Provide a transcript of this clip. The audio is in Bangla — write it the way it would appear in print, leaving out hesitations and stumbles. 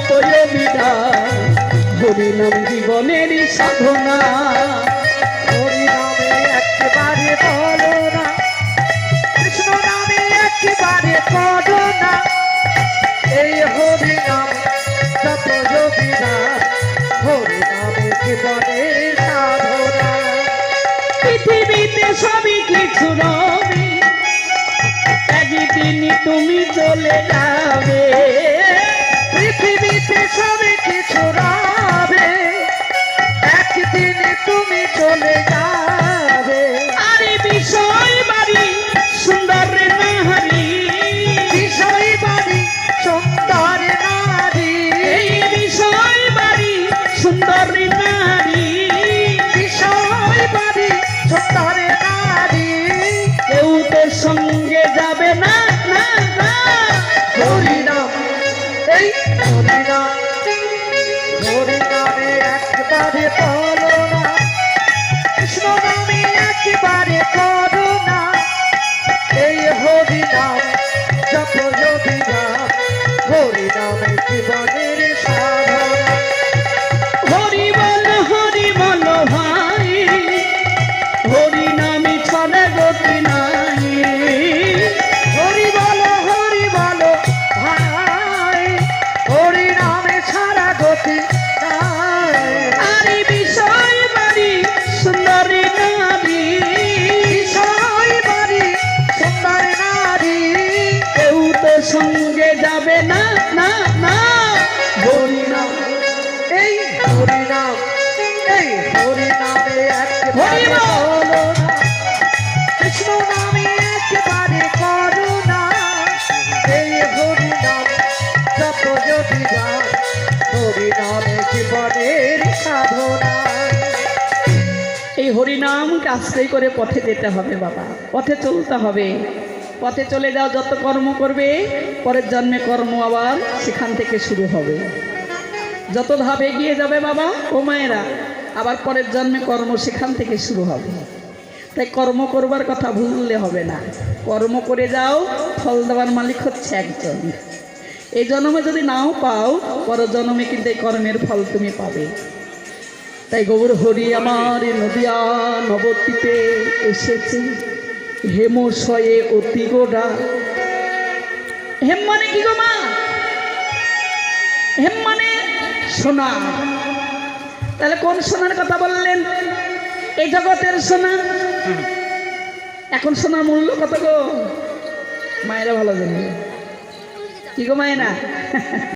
যতই বিধান হরি নাম জীবনের সাধনা হরি নামে একেবারে বলো না, কৃষ্ণ নামে একেবারে পড়ো না। এই হরি নাম যত যোগীরা, হরি নামে জীবনের সাধনা। পৃথিবীতে সবই কিছু রবে, একদিন তুমি চলে যাবে। পৃথিবীতে সবই কিছু রবে, একদিন তুমি চলে যাবে। আরে বিষয় বাড়ি সুন্দর নারী, বিষয় বাড়ি সুন্দর নারী, এই বিষয় বাড়ি সুন্দর নারী, বিষয় বাড়ি সুন্দর নারী। কেউ তো সঙ্গে যাবে না না না। হরি নাম, এই হরি নাম, হরি নামে একবারে বলো না, কৃষ্ণ নামে একবারে করো না। এই হরি নাম যত যোগী নাম, হরি নামে জীবনের সাধনা। হরি বল ভাই, হরি নামে ছড়ে গতি নাই। হরি বলো ভাই, হরি নামে ছাড়া গতি নাই। আরে বিষয় বাড়ি সুন্দরী নারী, বিষয় বাড়ি সুন্দর নারী, কেউ তো সঙ্গে যাবে না না না। হরি নাম, এই হরি নাম, এই হরি নামে হরি একবারে বল। বলো না, কৃষ্ণ নামে একবারে করো না। এই হরি নাম যত যদি যান, হরি নামে জীবনের সাধনা। এই হরিনামকে আশ্রয় করে পথে যেতে হবে বাবা, পথে চলতে হবে। পথে চলে যাও, যত কর্ম করবে পরের জন্মে কর্ম আবার সেখান থেকে শুরু হবে। যত ধাপ এগিয়ে যাবে বাবা ও মায়েরা, আবার পরের জন্মে কর্ম সেখান থেকে শুরু হবে। তাই কর্ম করবার কথা ভুললে হবে না। কর্ম করে যাও, ফল দেওয়ার মালিক হচ্ছে একজন। এই জন্মে যদি নাও পাও, পরের জন্মে কিন্তু এই কর্মের ফল তুমি পাবে। তাই গৌর হরি আমার নদিয়া নবদ্বীপে এসেছে হেমশয়ে অতি গোড়া। হেম মানে কি গো মা? হেম মানে সোনা। তাহলে কোন সোনার কথা বললেন? এই জগতের সোনা। এখন সোনার মূল্য কত গো? মায়েরা ভালো জানে। কি গো মায়েরা?